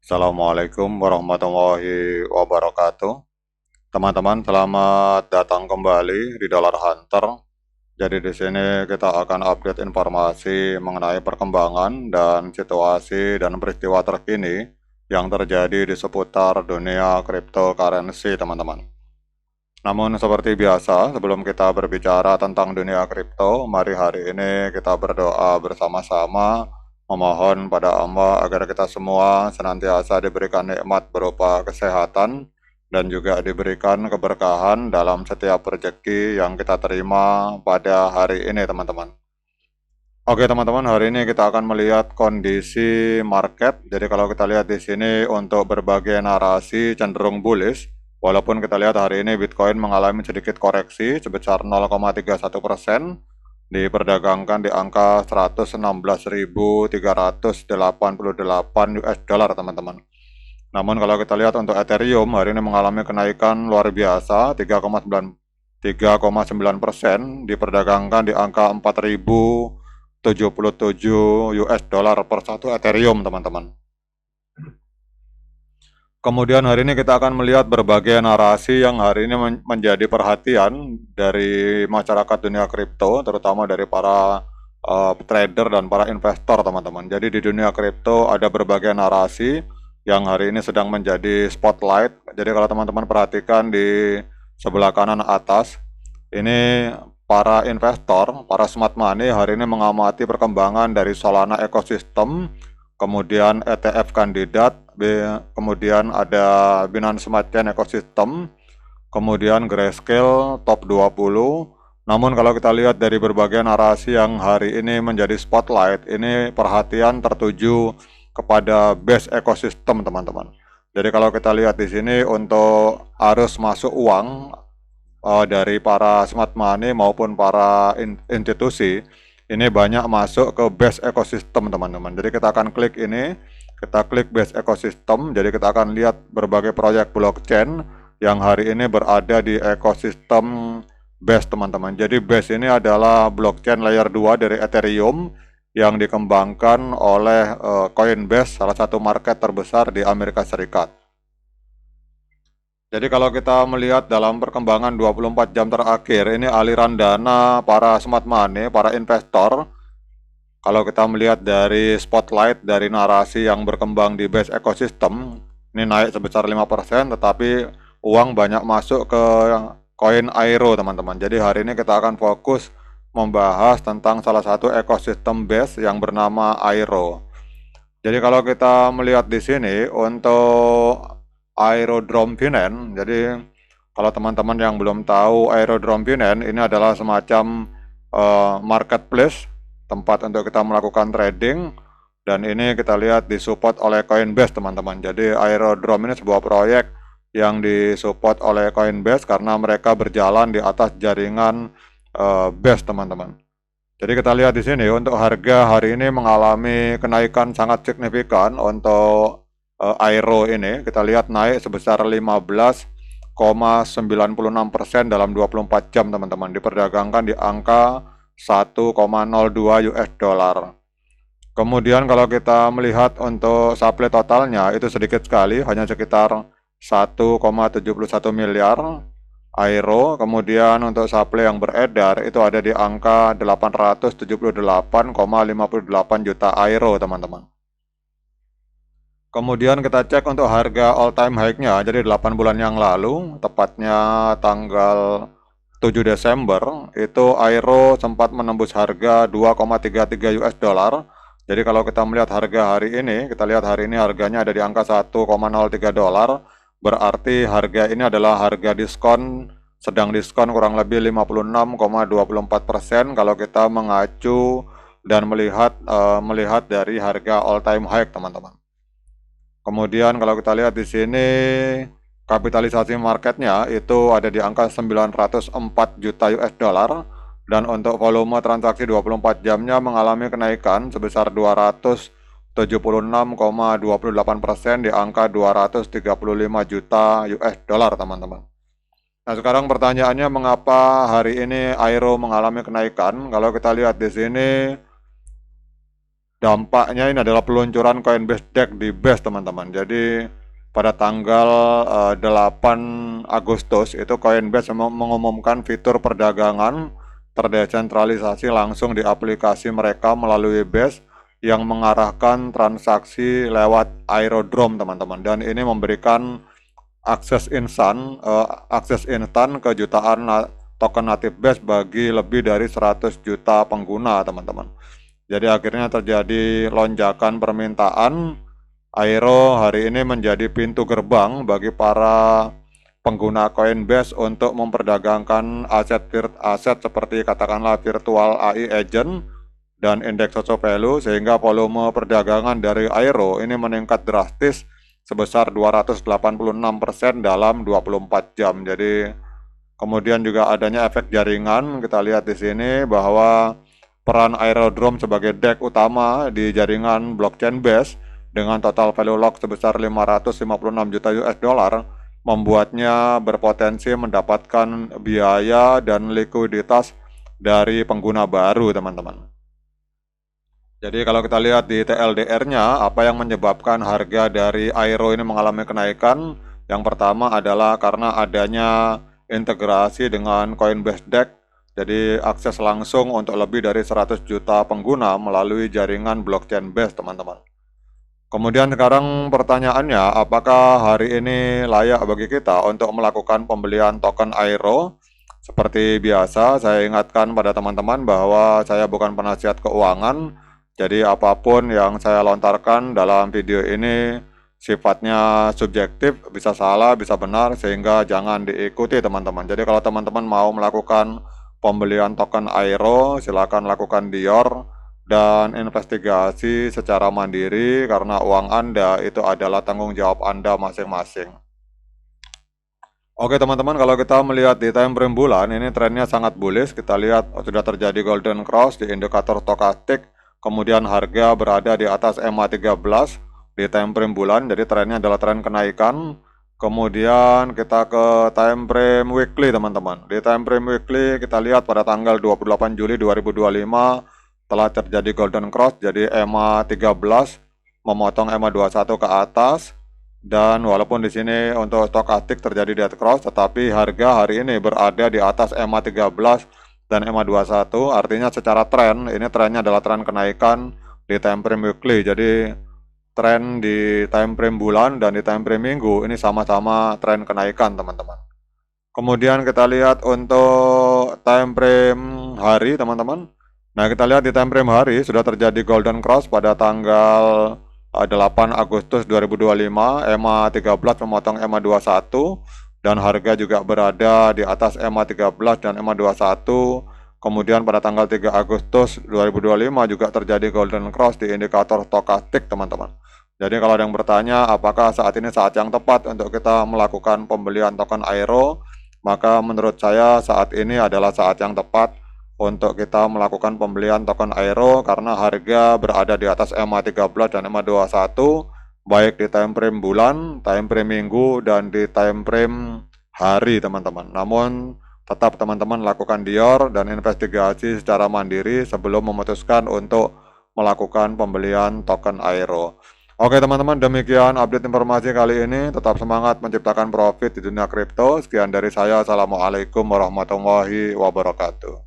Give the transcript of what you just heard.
Assalamualaikum warahmatullahi wabarakatuh. Teman-teman, selamat datang kembali di Dollar Hunter. Jadi di sini kita akan update informasi mengenai perkembangan dan situasi dan peristiwa terkini yang terjadi di seputar dunia cryptocurrency, teman-teman. Namun seperti biasa, sebelum kita berbicara tentang dunia kripto, mari hari ini kita berdoa bersama-sama memohon pada Allah agar kita semua senantiasa diberikan nikmat berupa kesehatan dan juga diberikan keberkahan dalam setiap rezeki yang kita terima pada hari ini, teman-teman. Oke, teman-teman, hari ini kita akan melihat kondisi market. Jadi kalau kita lihat di sini untuk berbagai narasi cenderung bullish, walaupun kita lihat hari ini Bitcoin mengalami sedikit koreksi sebesar 0,31%, diperdagangkan di angka 116.388 US dollar, teman-teman. Namun kalau kita lihat untuk Ethereum hari ini mengalami kenaikan luar biasa 3,9%, diperdagangkan di angka 4.077 US dollar per satu Ethereum, teman-teman. Kemudian hari ini kita akan melihat berbagai narasi yang hari ini menjadi perhatian dari masyarakat dunia kripto, terutama dari para trader dan para investor, teman-teman. Jadi di dunia kripto ada berbagai narasi yang hari ini sedang menjadi spotlight. Jadi kalau teman-teman perhatikan di sebelah kanan atas, ini para investor, para smart money hari ini mengamati perkembangan dari Solana Ecosystem, kemudian ETF kandidat, kemudian ada Binance Smart Chain Ecosystem, kemudian Grayscale top 20. Namun kalau kita lihat dari berbagai narasi yang hari ini menjadi spotlight, ini perhatian tertuju kepada base ekosistem, teman-teman. Jadi kalau kita lihat di sini untuk arus masuk uang dari para smart money maupun para institusi, ini banyak masuk ke base ekosistem, teman-teman. Jadi kita akan klik ini, kita klik base ekosistem. Jadi kita akan lihat berbagai proyek blockchain yang hari ini berada di ekosistem base, teman-teman. Jadi base ini adalah blockchain layer 2 dari Ethereum yang dikembangkan oleh Coinbase, salah satu market terbesar di Amerika Serikat. Jadi kalau kita melihat dalam perkembangan 24 jam terakhir, ini aliran dana para smart money, para investor, kalau kita melihat dari spotlight, dari narasi yang berkembang di base ekosistem, ini naik sebesar 5%, tetapi uang banyak masuk ke koin Aero, teman-teman. Jadi hari ini kita akan fokus membahas tentang salah satu ekosistem base yang bernama Aero. Jadi kalau kita melihat di sini untuk Aerodrome Binance, jadi kalau teman-teman yang belum tahu, Aerodrome Binance ini adalah semacam marketplace, tempat untuk kita melakukan trading, dan ini kita lihat disupport oleh Coinbase, teman-teman. Jadi Aerodrome ini sebuah proyek yang disupport oleh Coinbase karena mereka berjalan di atas jaringan Base, teman-teman. Jadi kita lihat di sini untuk harga hari ini mengalami kenaikan sangat signifikan untuk Aero ini. Kita lihat naik sebesar 15,96% dalam 24 jam, teman-teman. Diperdagangkan di angka 1,02 US dollar. Kemudian kalau kita melihat untuk supply totalnya itu sedikit sekali, hanya sekitar 1,71 miliar Aero. Kemudian untuk supply yang beredar itu ada di angka 878,58 juta Aero, teman-teman. Kemudian kita cek untuk harga all time high-nya, jadi 8 bulan yang lalu, tepatnya tanggal 7 Desember, itu Aero sempat menembus harga 2,33 US dollar. Jadi kalau kita melihat harga hari ini, kita lihat hari ini harganya ada di angka 1,03 dolar. Berarti harga ini adalah harga diskon, sedang diskon kurang lebih 56,24% kalau kita mengacu dan melihat dari harga all time high, teman-teman. Kemudian kalau kita lihat di sini kapitalisasi marketnya itu ada di angka 904 juta US dollar, dan untuk volume transaksi 24 jamnya mengalami kenaikan sebesar 276,28% di angka 235 juta US dollar, teman-teman. Nah, sekarang pertanyaannya mengapa hari ini Aero mengalami kenaikan? Kalau kita lihat di sini dampaknya ini adalah peluncuran Coinbase DEX di BASE teman-teman. Jadi pada tanggal 8 Agustus itu Coinbase mengumumkan fitur perdagangan terdesentralisasi langsung di aplikasi mereka melalui BASE yang mengarahkan transaksi lewat Aerodrome teman-teman, dan ini memberikan akses instan ke jutaan token native BASE bagi lebih dari 100 juta pengguna teman-teman. Jadi akhirnya terjadi lonjakan permintaan. Aero hari ini menjadi pintu gerbang bagi para pengguna Coinbase untuk memperdagangkan aset seperti katakanlah virtual AI agent dan indeks social value, sehingga volume perdagangan dari Aero ini meningkat drastis sebesar 286% dalam 24 jam. Jadi kemudian juga adanya efek jaringan. Kita lihat di sini bahwa peran Aerodrome sebagai DEX utama di jaringan blockchain BASE dengan total value lock sebesar 556 juta US dollar membuatnya berpotensi mendapatkan biaya dan likuiditas dari pengguna baru teman-teman. Jadi kalau kita lihat di TLDR-nya, apa yang menyebabkan harga dari Aero ini mengalami kenaikan? Yang pertama adalah karena adanya integrasi dengan Coinbase DEX. Jadi akses langsung untuk lebih dari 100 juta pengguna melalui jaringan blockchain BASE teman-teman. Kemudian sekarang pertanyaannya, apakah hari ini layak bagi kita untuk melakukan pembelian token Aero? Seperti biasa, saya ingatkan pada teman-teman bahwa saya bukan penasihat keuangan. Jadi apapun yang saya lontarkan dalam video ini sifatnya subjektif, bisa salah, bisa benar, sehingga jangan diikuti teman-teman. Jadi kalau teman-teman mau melakukan pembelian token Aero, silakan lakukan Dior dan investigasi secara mandiri, karena uang Anda itu adalah tanggung jawab Anda masing-masing. Oke teman-teman, kalau kita melihat di time frame bulan, ini trennya sangat bullish. Kita lihat sudah terjadi golden cross di indikator stokastik, kemudian harga berada di atas MA13 di time frame bulan, jadi trennya adalah tren kenaikan. Kemudian kita ke time frame weekly teman-teman. Di time frame weekly kita lihat pada tanggal 28 Juli 2025 telah terjadi golden cross, jadi MA13 memotong MA21 ke atas. Dan walaupun di sini untuk stokastik terjadi dead cross, tetapi harga hari ini berada di atas MA13 dan MA21, artinya secara tren ini trennya adalah tren kenaikan di time frame weekly. Jadi tren di time frame bulan dan di time frame minggu ini sama-sama tren kenaikan teman-teman. Kemudian kita lihat untuk time frame hari teman-teman. Nah kita lihat di time frame hari sudah terjadi golden cross pada tanggal 8 Agustus 2025, MA13 memotong MA21 dan harga juga berada di atas MA13 dan MA21. Kemudian pada tanggal 3 Agustus 2025 juga terjadi golden cross di indikator stokastik teman-teman. Jadi kalau ada yang bertanya apakah saat ini saat yang tepat untuk kita melakukan pembelian token Aero, maka menurut saya saat ini adalah saat yang tepat untuk kita melakukan pembelian token Aero, karena harga berada di atas MA13 dan MA21 baik di time frame bulan, time frame minggu, dan di time frame hari teman-teman. Namun tetap teman-teman lakukan Dior dan investigasi secara mandiri sebelum memutuskan untuk melakukan pembelian token Aero. Oke teman-teman, demikian update informasi kali ini. Tetap semangat menciptakan profit di dunia kripto. Sekian dari saya. Assalamualaikum warahmatullahi wabarakatuh.